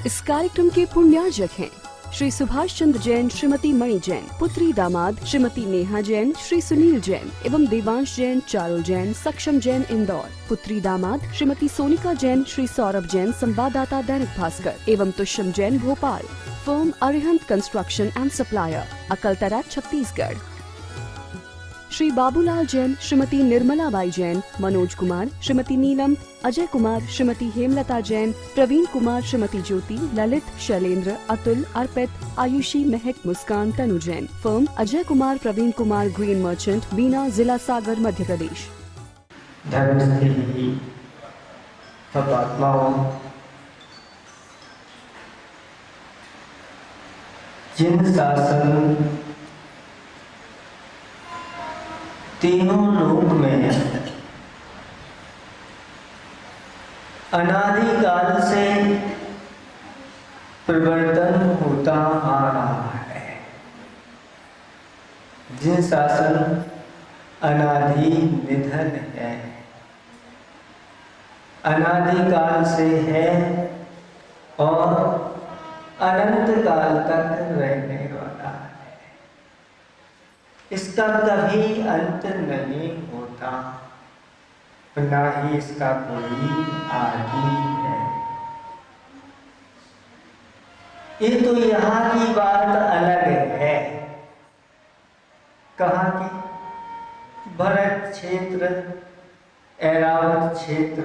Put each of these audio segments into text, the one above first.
इस कार्यक्रम के पुण्यार्जक हैं श्री सुभाष चंद्र जैन, श्रीमती मणि जैन, पुत्री दामाद श्रीमती नेहा जैन, श्री सुनील जैन एवं देवांश जैन, चारुल जैन, सक्षम जैन इंदौर, पुत्री दामाद श्रीमती सोनिका जैन, श्री सौरभ जैन, संवाददाता दैनिक भास्कर एवं Tushyam Jain, Bhopal. Firm Arihant construction and supplier, Akaltara, Chhattisgarh. Shri Babulal Jain, Shrimati Nirmala Bai Jain, Manoj Kumar, Shrimati Neelam, Ajay Kumar, Shrimati Hemlata Jain, Praveen Kumar, Shrimati Jyoti, Lalit, Shailendra, Atul, Arpit, Ayushi, Mahak, Muskan, Tanu Jain. Firm Ajay Kumar, Praveen Kumar, green merchant, Bina, जिला सागर, मध्य प्रदेश। धर्मस्थली आत्माओं, जिन शासन तीनों लोक में अनादिकाल से परिवर्तन होता आ रहा है, जिन शासन अनादि निधन है, अनादिकाल से है और अनंत काल तक रहने वाला है, इसका कभी अंत नहीं होता, ना ही इसका कोई आदि है। ये तो यहाँ की बात अलग है। कहाँ की? भरत क्षेत्र, ऐरावत क्षेत्र,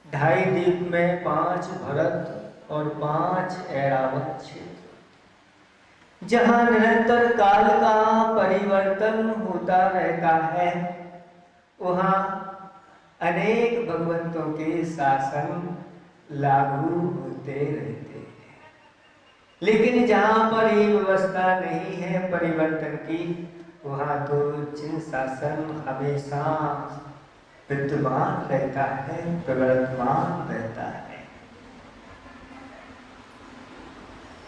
2.5 द्वीप में 5 भरत और 5 ऐरावत क्षेत्र, जहाँ निरंतर काल का परिवर्तन होता रहता है, वहाँ अनेक भगवंतों के शासन लागू होते रहते हैं। लेकिन जहाँ पर ये व्यवस्था नहीं है परिवर्तन की, वहाँ तो जिन शासन हमेशा विद्यमान रहता है, प्रवर्तमान रहता है।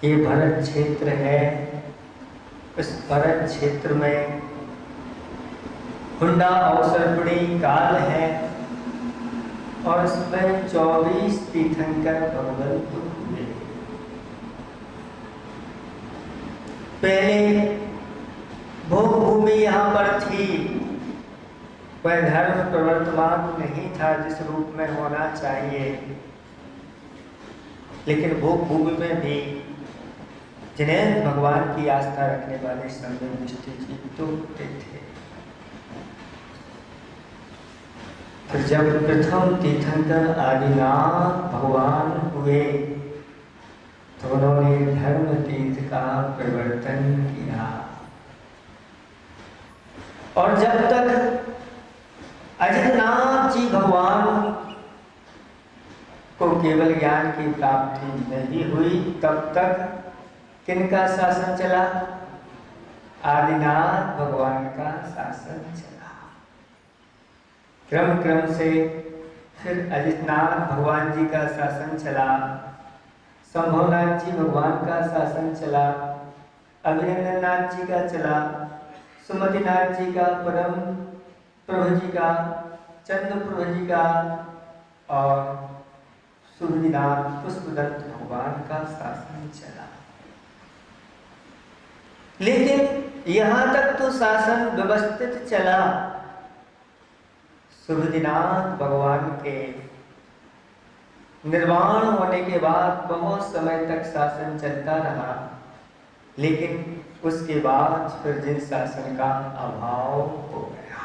ये भरत क्षेत्र है। इस भरत क्षेत्र में हुंडा अवसरपड़ी काल है और इसमें 24 तीर्थंकर भगवंत हुए। पहले भोग भूमि यहाँ पर थी, वह धर्म प्रवर्तमान नहीं था जिस रूप में होना चाहिए, लेकिन भोग भूमि में भी जिन्हें भगवान की आस्था रखने वाले संयम निष्ठ जीव तो होते थे। तो जब प्रथम तीर्थंकर आदिनाथ भगवान हुए तो उन्होंने धर्म तीर्थ का परिवर्तन किया, और जब तक अजितनाथ जी भगवान को केवल ज्ञान की प्राप्ति नहीं हुई, तब तक किनका शासन चला? आदिनाथ भगवान का शासन चला। क्रम क्रम से फिर अजितनाथ भगवान जी का शासन चला, संभवनाथ जी भगवान का शासन चला, अभिनंदननाथ जी का चला, सुमतिनाथ जी का, परम प्रभु जी का, चंद्र प्रभु जी का और सूर्यनाथ पुष्पदत्त भगवान का शासन चला। लेकिन यहाँ तक तो शासन व्यवस्थित चला। सुबुद्धनाथ भगवान के निर्वाण होने के बाद बहुत समय तक शासन चलता रहा, लेकिन उसके बाद फिर जिन शासन का अभाव हो गया।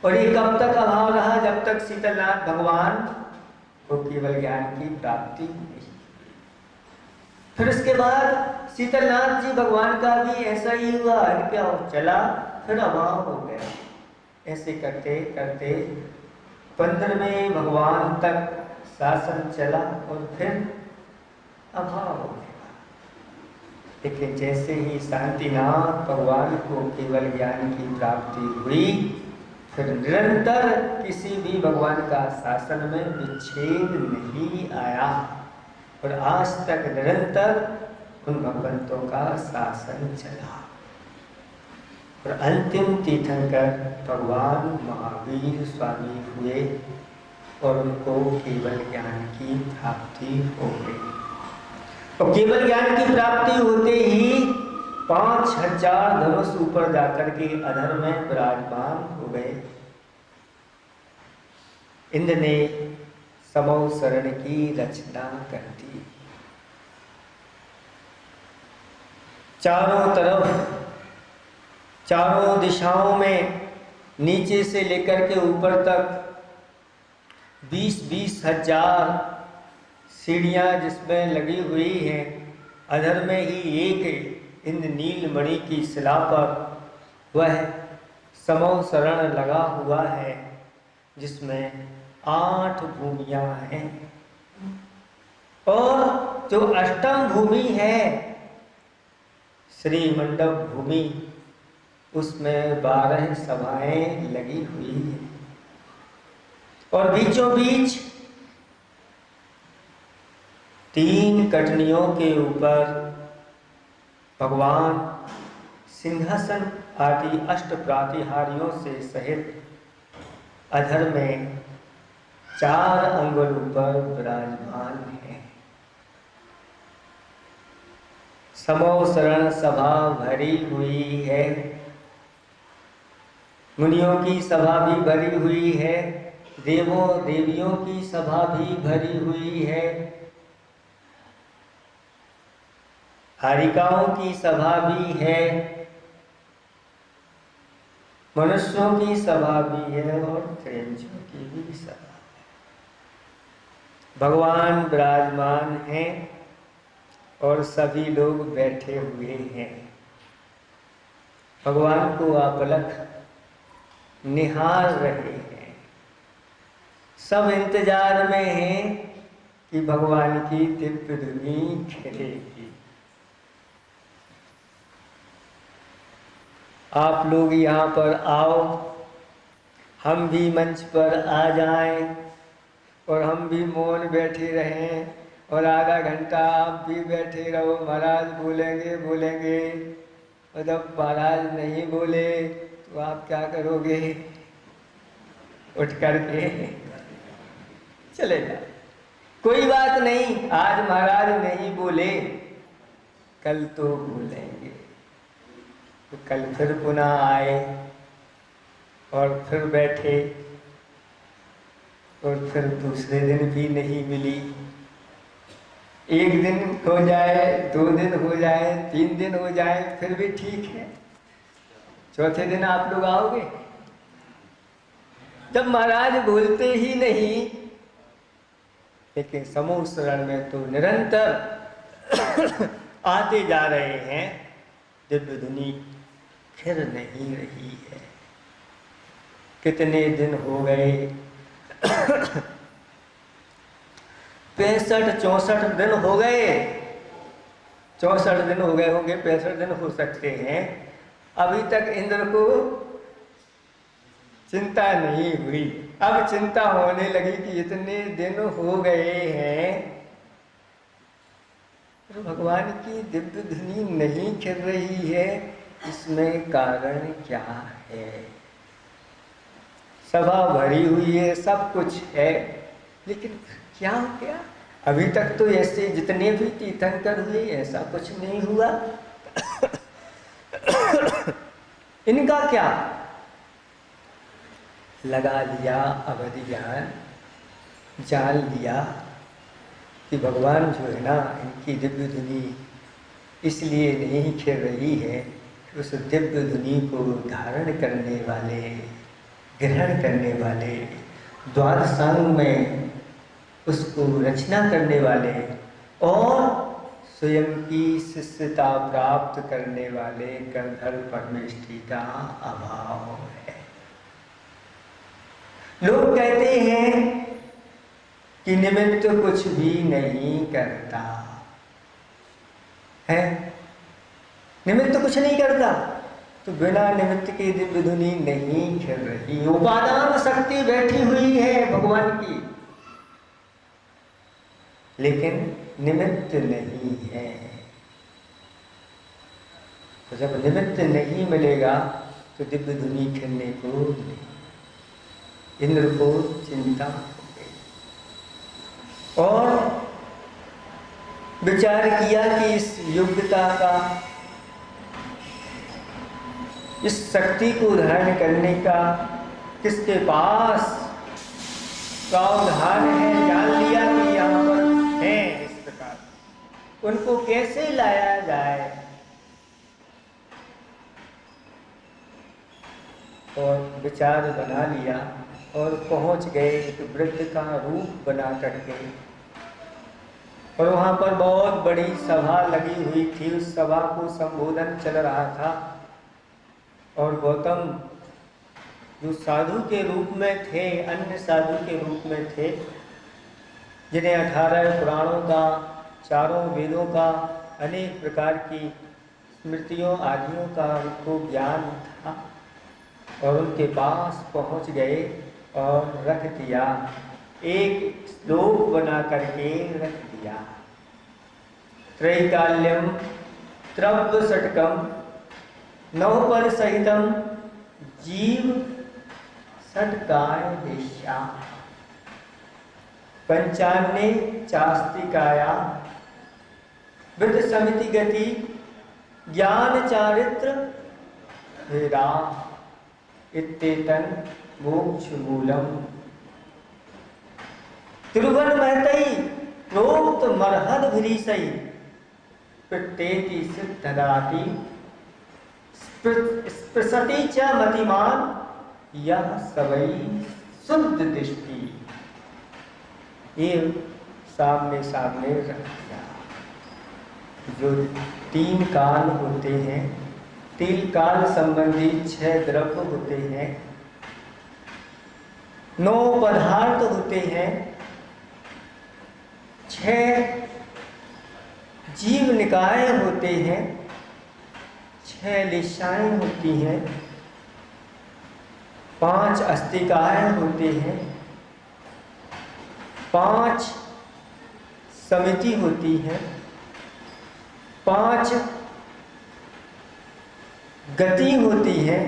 और ये कब तक अभाव रहा? जब तक शीतलनाथ भगवान को केवल ज्ञान की प्राप्ति नहीं। फिर उसके बाद शीतलनाथ जी भगवान का भी ऐसा ही हुआ, क्या चला, फिर अभाव हो गया। ऐसे करते करते 15वें भगवान तक शासन चला और फिर अभाव हो गया। लेकिन जैसे ही शांतिनाथ भगवान को केवल ज्ञान की प्राप्ति हुई, फिर निरंतर किसी भी भगवान का शासन में विच्छेद नहीं आया और आज तक निरंतर उन भगवंतों का शासन चला। और अंतिम तीर्थंकर भगवान महावीर स्वामी हुए और उनको केवल ज्ञान की प्राप्ति हो गई। और केवल ज्ञान की प्राप्ति होते ही 5000 धनुष ऊपर जाकर के अधर में विराजमान हो गए। इंद्र ने समौ शरण की रचना कर दी। चारों तरफ, चारों दिशाओं में, नीचे से लेकर के ऊपर तक 20-20 हजार सीढ़ियां जिसमें लगी हुई हैं। अधर में ही एक इंद्रनील मणि की शिला पर वह समौ शरण लगा हुआ है, जिसमें 8 भूमियां हैं। और जो अष्टम भूमि है श्री मंडप भूमि, उसमें 12 सभाएं लगी हुई हैं। और बीचों बीच 3 कटनियों के ऊपर भगवान सिंहासन आदि अष्ट प्रातिहार्यों से सहित अधर में 4 अंगुल ऊपर विराजमान है। समौ शरण सभा भरी हुई है, मुनियों की सभा भी भरी हुई है, देवों देवियों की सभा भी भरी हुई है, हारिकाओं की सभा भी है, मनुष्यों की सभा भी है और त्रिंजों की भी सभा है। भगवान विराजमान हैं और सभी लोग बैठे हुए हैं। भगवान को अपलक निहार रहे हैं। सब इंतजार में हैं कि भगवान की दिव्य धुनी खिलेगी। आप लोग यहाँ पर आओ, हम भी मंच पर आ जाएं और हम भी मौन बैठे रहें और आधा घंटा आप भी बैठे रहो। महाराज बोलेंगे बोलेंगे, और जब महाराज नहीं बोले तो आप क्या करोगे? उठ करके चले जाओ। कोई बात नहीं, आज महाराज नहीं बोले, कल तो बोलेंगे। तो कल फिर पुनः आए और फिर बैठे, और फिर दूसरे दिन भी नहीं मिली। 1 दिन हो जाए, 2 दिन हो जाए, 3 दिन हो जाए, फिर भी ठीक है। चौथे दिन आप लोग आओगे। जब महाराज बोलते ही नहीं, लेकिन समूह शरण में तो निरंतर आते जा रहे हैं। दिव्य धुनी फिर नहीं रही है। कितने दिन हो गए? 65-64 दिन हो गए। 64 दिन हो गए होंगे, 65 दिन हो सकते हैं। अभी तक इंद्र को चिंता नहीं हुई। अब चिंता होने लगी कि इतने दिन हो गए हैं, तो भगवान की दिव्य धुनी नहीं खिल रही है, इसमें कारण क्या है? सभा भरी हुई है, सब कुछ है, लेकिन क्या हो गया? अभी तक तो ऐसे जितने भी तीर्थंकर हुए ऐसा कुछ नहीं हुआ। इनका क्या? लगा लिया अवधि ज्ञान, जान लिया कि भगवान जो है ना, इनकी दिव्य धुनी इसलिए नहीं खिल रही है, उस दिव्य धुनी को धारण करने वाले, ग्रहण करने वाले, द्वादशांग में उसको रचना करने वाले और स्वयं की शिष्यता प्राप्त करने वाले गंधर्व परमेष्ठी का अभाव है। लोग कहते हैं कि निमित्त कुछ भी नहीं करता है। निमित्त कुछ नहीं करता, तो बिना निमित्त की दिव्य धुनी नहीं खिल रही। उपादान शक्ति बैठी हुई है भगवान की, लेकिन निमित्त नहीं है। तो जब निमित्त नहीं मिलेगा तो दिव्य धुनी खिलने को नहीं। इंद्र को चिंता हो गई। और विचार किया कि इस योग्यता का, इस शक्ति को धारण करने का किसके पास प्रावधान है, जान लिया कि यहाँ पर है। इस प्रकार उनको कैसे लाया जाए, और विचार बना लिया और पहुंच गए एक वृद्ध का रूप बना करके। और वहाँ पर बहुत बड़ी सभा लगी हुई थी, उस सभा को संबोधन चल रहा था। और गौतम जो साधु के रूप में थे, अन्य साधु के रूप में थे, जिन्हें 18 पुराणों का, चारों वेदों का, अनेक प्रकार की स्मृतियों आदियों का उनको ज्ञान था, और उनके पास पहुंच गए और रख दिया, एक श्लोक बना करके रख दिया। त्रैकाल्यम त्रव्य षटकम नवपर सहितम जीव षटकाय देश्या पंचान्ने चास्तिकाया विद समिति गति ज्ञान चारित्र भेदा इत्तेतन मोक्ष मूलम। त्रिभुवन महतई प्रोक्त मरहद भीषई प्रत्येति सिद्धदाति स्पृशति च मतिमान यह सबई शुद्ध दृष्टि। ये सामने सामने रख दिया। जो 3 काल होते हैं, 3 काल संबंधी 6 द्रव्य होते हैं, 9 पदार्थ होते हैं, 6 जीव निकाय होते हैं, 6 लिशाएं होती हैं, 5 अस्तिकाएं होते हैं, 5 समिति होती है, 5 गति होती है,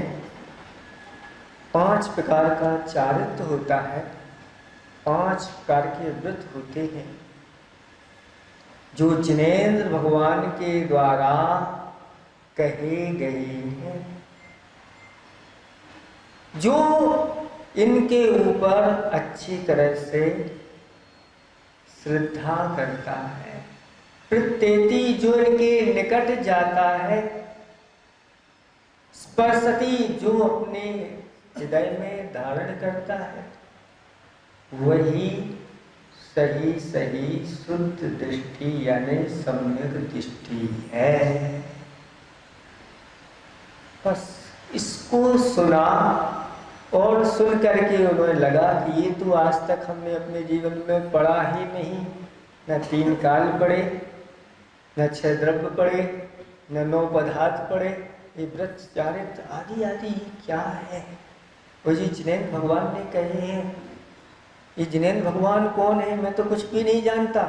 5 प्रकार का चारित्र होता है, 5 प्रकार के व्रत होते हैं, जो जिनेंद्र भगवान के द्वारा कहे गए हैं। जो इनके ऊपर अच्छी तरह से श्रद्धा करता है, प्रत्येति जो इनके निकट जाता है, स्पर्शति जो अपने हृदय में धारण करता है, वही सही सही शुद्ध दृष्टि यानी सम्यक दृष्टि है। बस इसको सुना और सुन करके उन्हें लगा कि ये तो आज तक हमने अपने जीवन में पढ़ा ही नहीं, न 3 काल पढ़े, न 6 द्रव्य पढ़े, न 9 पदार्थ पढ़े, ये व्रत चारित्र आदि आदि क्या है। वो जी जिनेंद्र भगवान ने कहे हैं, ये जिनेंद्र भगवान कौन है, मैं तो कुछ भी नहीं जानता।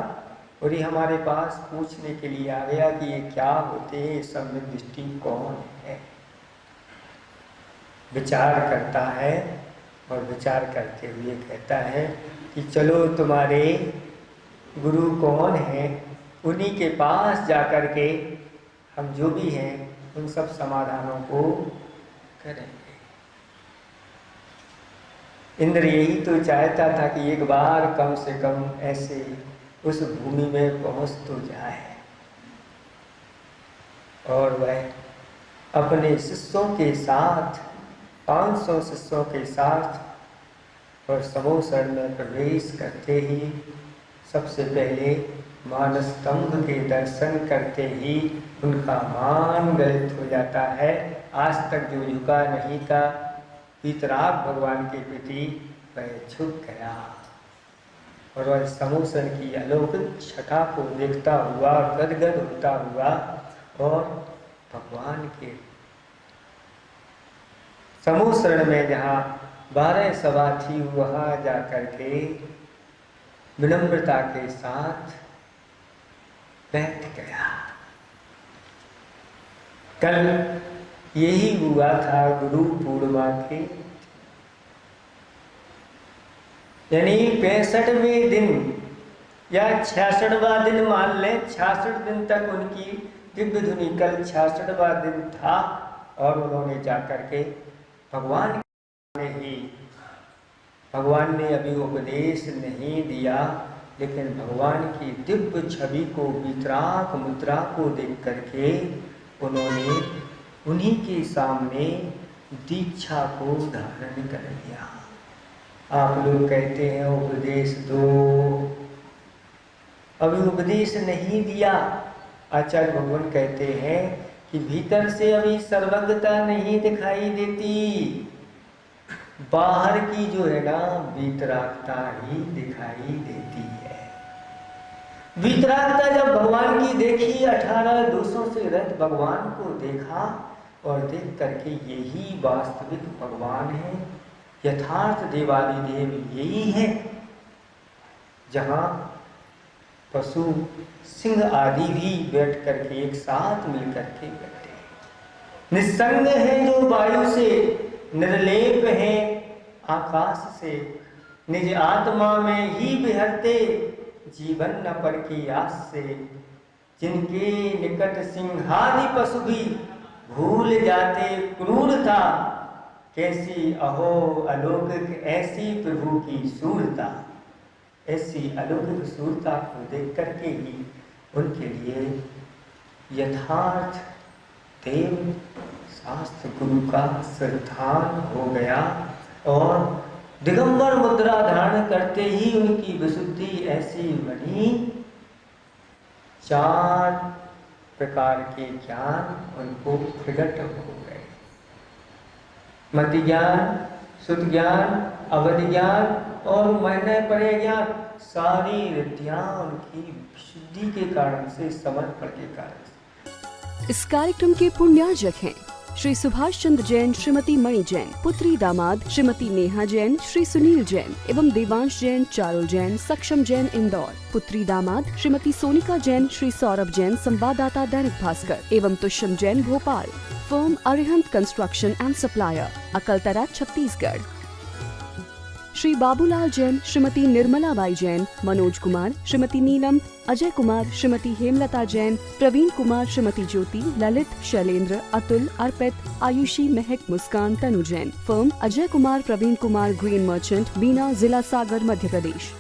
और ये हमारे पास पूछने के लिए आ गया कि ये क्या होते हैं, सम्यक दृष्टि कौन है। विचार करता है और विचार करते हुए कहता है कि चलो तुम्हारे गुरु कौन है, उन्हीं के पास जाकर के हम जो भी हैं उन सब समाधानों को करेंगे। इंद्र यही तो चाहता था कि एक बार कम से कम ऐसे उस भूमि में पहुंच तो जाए, और वह अपने शिष्यों के साथ 500 शिष्यों के साथ और समोसर में प्रवेश करते ही सबसे पहले मानस्तंभ के दर्शन करते ही उनका मान गलित हो जाता है। आज तक जो झुका नहीं था वीतराग भगवान के प्रति वह झुक गया, और वह समोसन की अलौकिक छटा को देखता हुआ गदगद होता हुआ और भगवान के समूह में जहाँ 12 सभा थी वहाँ जाकर के विनम्रता के साथ बैठ गया। कल यही हुआ था गुरु पूर्णिमा के, यानी 65वें दिन या 66वां दिन मान लें, 66 दिन तक उनकी दिव्य धुनी, कल 66वां दिन था और उन्होंने जाकर के भगवान ने अभी उपदेश नहीं दिया, लेकिन भगवान की दिव्य छवि को, वितराग मुद्रा को देख करके उन्होंने उन्हीं के सामने दीक्षा को धारण कर लिया। आप लोग कहते हैं उपदेश दो, अभी उपदेश नहीं दिया। आचार्य भगवान कहते हैं कि भीतर से अभी सर्वज्ञता नहीं दिखाई देती, बाहर की जो है ना वितरागता ही दिखाई देती है। वितरागता जब भगवान की देखी, 18 दोषों से रहित भगवान को देखा और देख करके यही वास्तविक भगवान है, यथार्थ देवादिदेव यही है। जहाँ पशु सिंह आदि भी बैठ करके एक साथ मिल करके बैठे, निस्संग है जो वायु से, निर्लेप है आकाश से, निज आत्मा में ही बिहरते, जीवन न पर की आस से, जिनके निकट सिंहादि पशु भी भूल जाते क्रूरता, कैसी अहो अलौकिक ऐसी प्रभु की सूरता। ऐसी अलौकिक सूरता को देख करके ही उनके लिए यथार्थ देव शास्त्र गुरु का श्रद्धान हो गया और दिगंबर मुद्रा धारण करते ही उनकी विशुद्धि ऐसी बनी, 4 प्रकार के ज्ञान उनको प्रकट हो गए। मति ज्ञान, शुद्ध ज्ञान, अवधि ज्ञान और महीने परे ज्ञान, सारी विद्या उनकी विशुद्धि के कारण से, समर्पण के कारण से। इस कार्यक्रम के पुण्यार्जक हैं श्री सुभाष चंद्र जैन, श्रीमती मणि जैन, पुत्री दामाद श्रीमती नेहा जैन, श्री सुनील जैन एवं देवांश जैन, चारुल जैन, सक्षम जैन इंदौर, पुत्री दामाद श्रीमती सोनिका जैन, श्री सौरभ जैन, संवाददाता दैनिक भास्कर एवं Tushyam Jain, Bhopal. Firm Arihant construction and supplier, Akaltara, Chhattisgarh. Shri Babulal Jain, Shrimati Nirmala Bai Jain, Manoj Kumar, Shrimati Neelam, Ajay Kumar, Shrimati Hemlata Jain, Praveen Kumar, Shrimati Jyoti, Lalit, Shailendra, Atul, Arpit, Ayushi, Mahak, Muskan, Tanu Jain. Firm Ajay Kumar, Praveen Kumar, green merchant, Bina, जिला सागर, मध्य प्रदेश।